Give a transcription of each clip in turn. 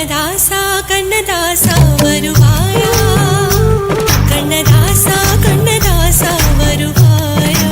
கண்ணதாசா கண்ணதாசா வருவாயா, கண்ணதாசா கண்ணதாசா வருவாயா.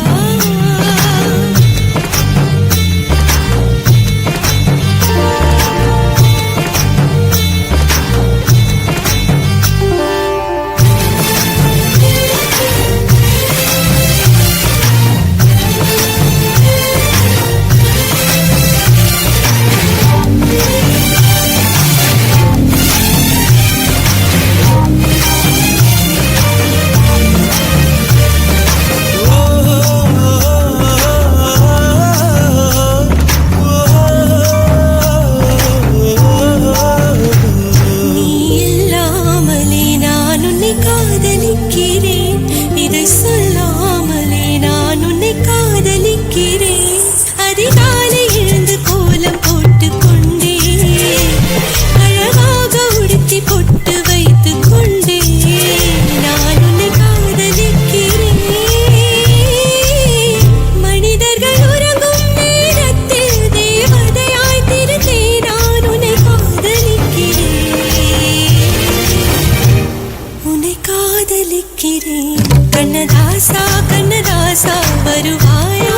கண்ணதாசா கண்ணதாசா வருவாயா,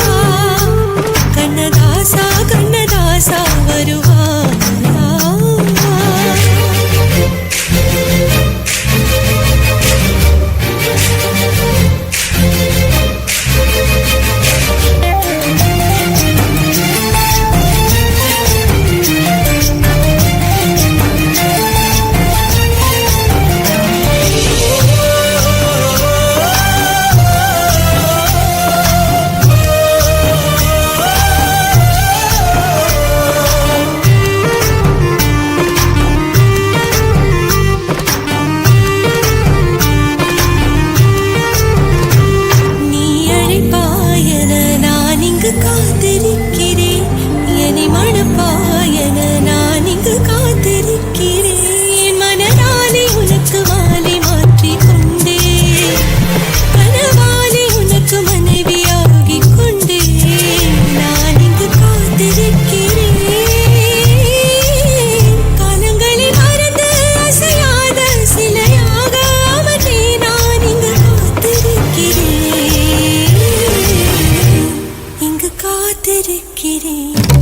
கண்ணதாசா கண்ணதாசா வருவாயா.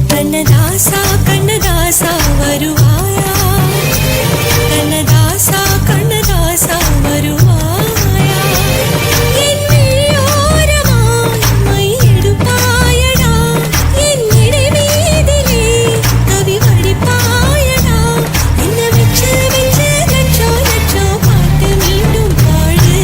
கண்ணதாசா கண்ணதாசா வருவாயா, கண்ணதாசா கண்ணதாசா வருவாயா. என் மெய்யோரமாய் my எடுப்பாயடா, என் இடை மீதிலே கவி வடிப்பாயடா. என்ன வெச்சு வெச்சு நச்சோ நச்சோ பாட்டு மீண்டும் பாடு.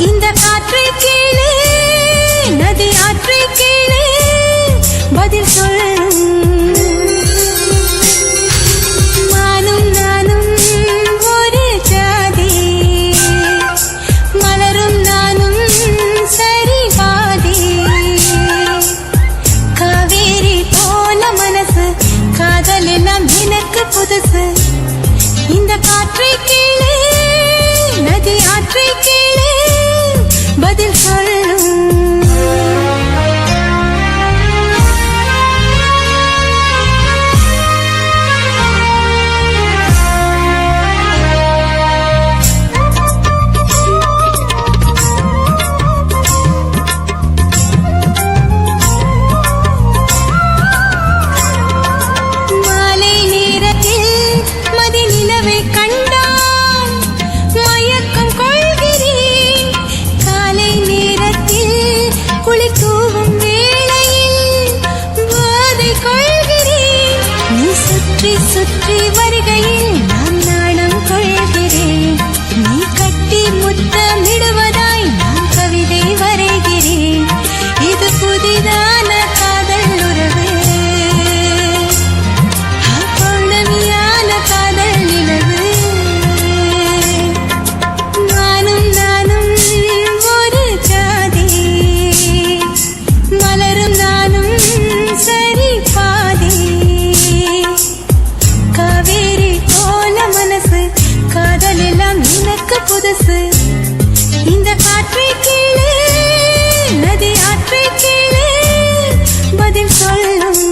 இந்த காற்றை கேளு, நதி ஆற்றை கேளு, பதில் சொல்லும். மானும் நானும் ஒரு ஜாதி, மலரும் நானும் சரி பாதி. காவேரி போல மனசு, காதல் எல்லாம் எனக்கு புதுசு. இந்த காற்றை கேளு, நதி ஆற்றை கேளு, பதில் சொல்லும். புதுசு இந்த காற்றை கீழே நதி ஆற்றை கீழே பதில் சொல்லும்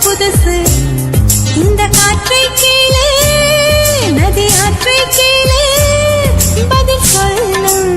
புதுசு இந்த காற்றை கீழே நதி ஆற்றை கீழே பதில் சொல்லும்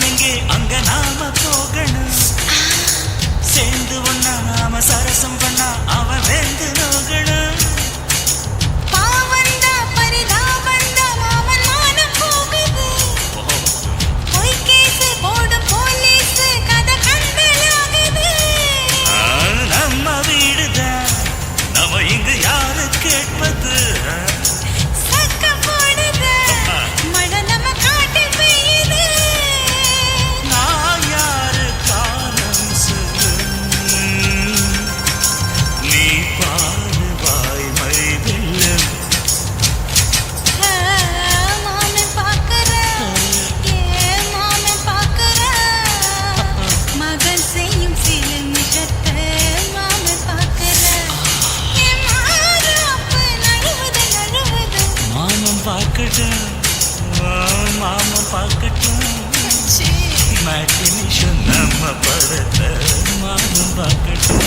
நான் எங்கே அங்க நாம போகணும். சேர்ந்து ஒன்னா நாம சரசம் பண்ணா அவன் வேந்து நோகணும். பாவந்தா பரிதாபந்தா மாமன் மானம் போகுது. பொய் கேசு போடும் போலீஸ் கதை கண்டலாகுது. நம்ம வீடுதான் நம்ம இங்கு யாரு கேட்பது. சக்க போடுது மழை நம்ம காட்டில் பெய்யுது. நான் யாரு காலம் சொல்லும் நீ பாரு வாய்மை வெல்லும். மாமன் பார்க்கற மாமன் பார்க்கற மகன் செய்யும் சில நிஜத்தை மாமன் பார்க்கற மாறாப்பு நழுவுது நழுவுது. மாமன் பார்க்கட்டும் மாமன் பார்க்கட்டும். மேட்டினிஷன் நம்ம படத்தை மாமன் பார்க்கட்டும்.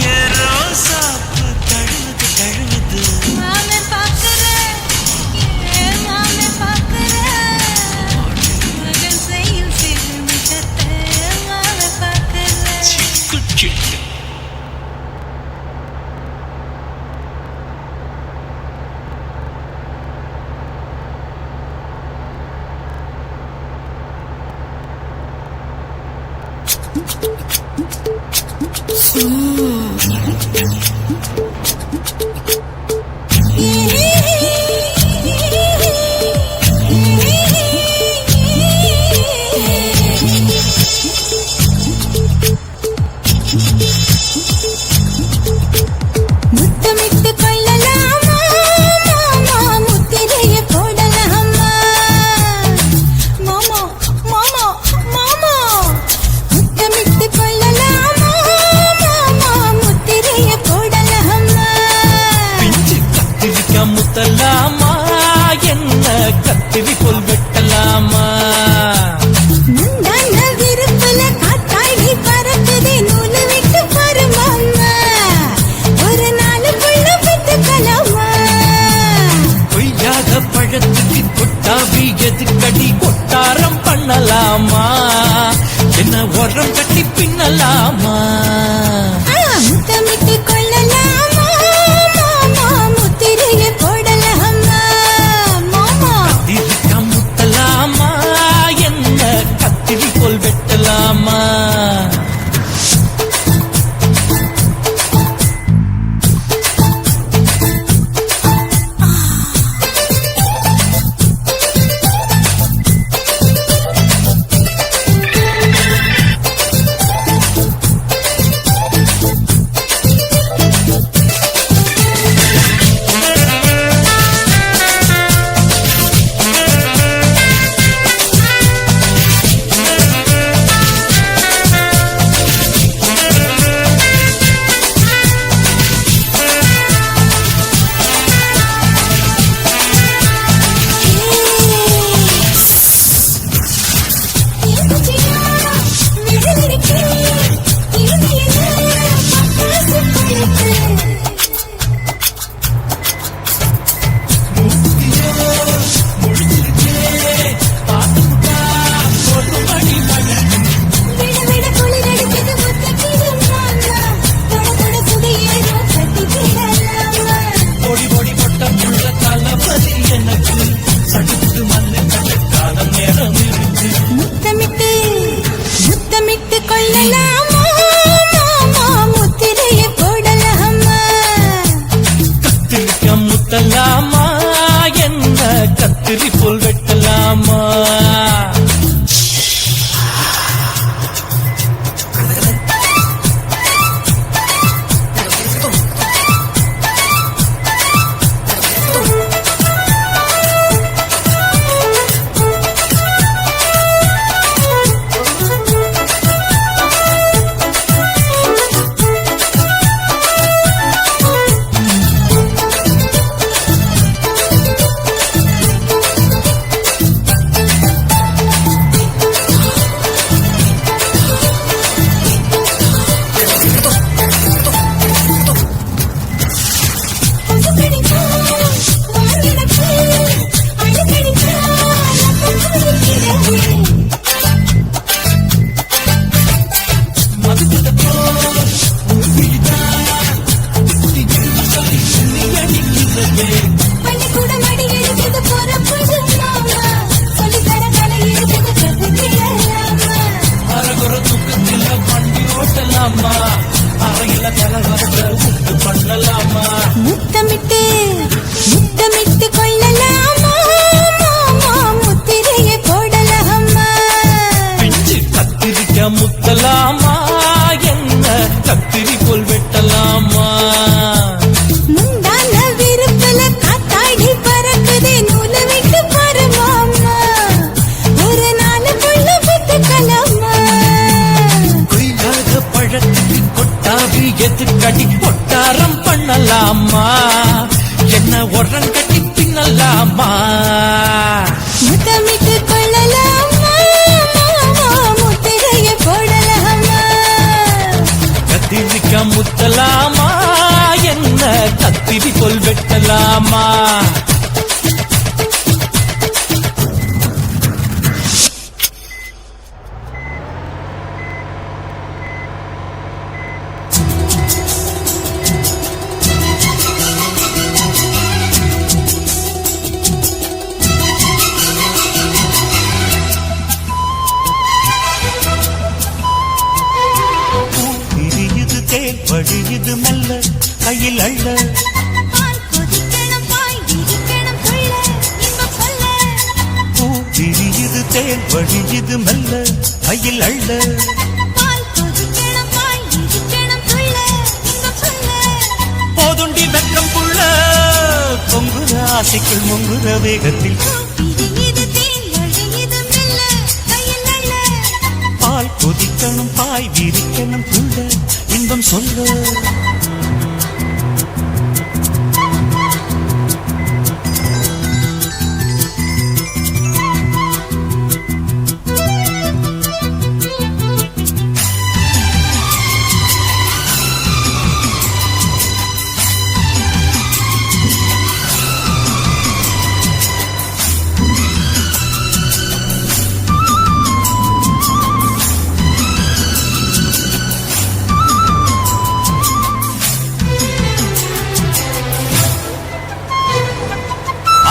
ஏ ரோசாப்பு தழுவுது தழுவுது. மாமன் பார்க்கற மாமன் பார்க்கற மகன் செய்யும் சில நிஜத்தை மாமன் பார்க்கற. சிக்கு சிக்கு. முத்தமிட்டு கொள்ளலாமா மாமா முத்திரைய போடலாமா மாமா மாமா மாமா முத்தமிட்டு கொள்ளலாமா மாமா முத்திரைய போடலாமா. பிஞ்சு கத்திரிக்கா முத்தலாமா என்ன கத்திரிக்கோல் வெட்டலாமா. முந்தான விருப்புல காத்தாடி பறக்குதே நூலு விட்டு பாரு மாமா. பலகாரத்தை உண்டு பண்ணலாமா? முத்தமிட்டு முத்தமிட்டு கொள்ளலாமா மாமா முத்திரையை போடலாமா பிஞ்சு கத்திரிக்க முத்தலாமா என்ன கத்திரி போல் வெட்டலாமா? முந்தான விருப்பல காத்தாடி பறக்குதே நூலை விட்டு பாரு மாமா ஒரு நாளுக்குள்ள விட்டுக்கலாமா கொய்யாத பழத்துக்கு கொட்டாவி எதுக்கடி கொட்டாரம் பண்ணலாமா? என்ன உரங்கட்டி பின்னலாமா? முத்தமிட்டு கொள்ளலாமா மாமா முத்திரையை போடலாமா கத்திரிக்க முத்தலாமா என்ன கத்திரி போல் வெட்டலாமா? விரியுது தேன் வழியுது மெல்ல கையில் அள்ள பால் கொதிக்கணும் பாய் விரிக்கணும் புள்ள இன்பம் சொல்ல பூ விரியுது தேன் வழியுது மெல்ல கையில் அள்ள பால் கொதிக்கணும் பாய் விரிக்கணும் புள்ள இன்பம் சொல்ல போதுண்டி வெக்கம் புள்ள பொங்குற ஆசைக்குள் முங்குற வேகத்தில் விரியுது தேன் வழியுது மெல்ல கையில் அள்ள பால் கொதிக்கணும் பாய் விரிக்கணும் புள்ள இன்பம் சொல்ல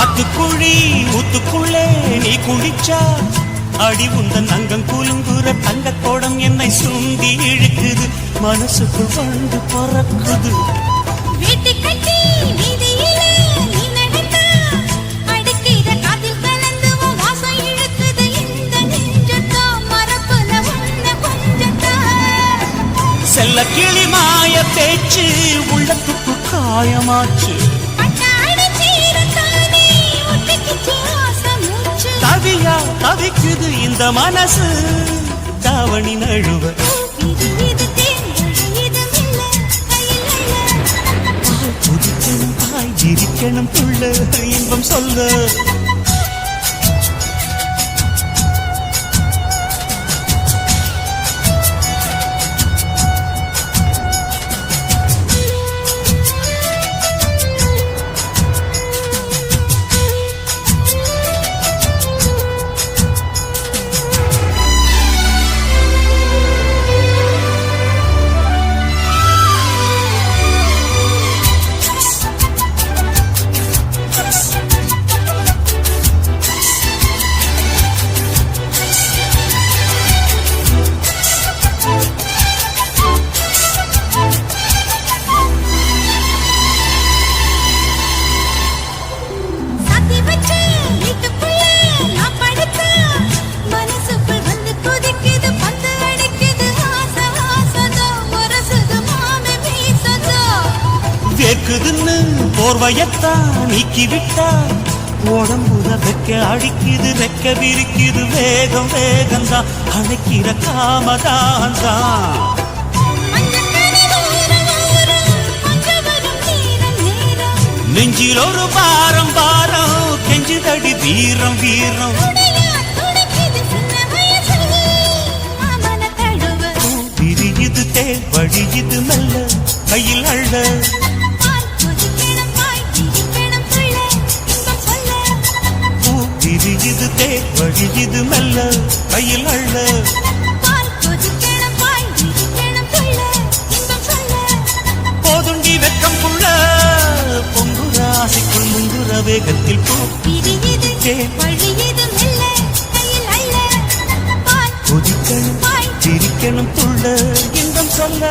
ஆத்துக்குழி ஊத்துக்குள்ளே நீ குளிச்சா அடி உந்தன் அங்கம் குலுங்குற தங்க கோடம் என்னை சுண்டி இழுக்குது மனசுக்குள் வந்து பறக்குது வீட்டு கட்டி வீதியிலே நீ நடந்தா அடிக்கிற காதில் கலந்து உன் வாசம் இழுக்குது இந்த நெஞ்சத்தா மரப்புல உன்னை கொஞ்சத்தா செல்ல கிளி மாய பேச்சு உள்ளத்துக்கு காயமாச்சு பட்டாடி சீரத்தானே ஒட்டிக்கிச்சு ஆசை மூச்சு தவியா தவிக்குது இந்த மனசு தாவணி நழுவ விரியுது தேன் வழியுது மெல்ல கையில் அள்ள குதிக்கணும் பாய் விரிக்கணும் புள்ள இன்பம் சொல்ல சாத்தி வச்ச வீட்டுக்குள்ள நான் படுத்தா மனசுக்குள் வந்து கொதிக்குது பந்து அடிக்குது ஆசை ஆசைதா முரசுது மாமே மீசதா வேக்குதுன்னு போர்வையத்தான் நீக்கி விட்டா உடம்புல வெக்க அடிக்குது வெக்க விரிக்குது வேகம் வேகம்தான் அணைக்கிற காமதான் தான் மஞ்சக்கரை ஓரம் ஓரம் கொஞ்சம் வரும் நேரம் நேரம் நெஞ்சில் ஒரு பாரம் பாரம் கெஞ்சுதடி வீரம் வீரம் உடையா துடிக்குது சின்ன வயசு மாமன தழுவ விரியுது தேன் வழியுது மெல்ல கையில் அள்ள பால் கொதிக்கணும் பாய் விரிக்கணும் புள்ள இன்பம் சொல்ல பூ விரியுது தேன் வழியுது மெல்ல கையில் அள்ள பால் கொதிக்கணும் பாய் விரிக்கணும் புள்ள இன்பம் சொல்ல போதுண்டி வெக்கம் புள்ள பொங்குற ஆசைக்குள் முங்குற வேகத்தில் பூ விரியுது தேன் வழியுது மெல்ல கையில் அள்ள பால் கொதிக்கணும் சிரிக்கணும் துள்ள இன்பம் சொல்ல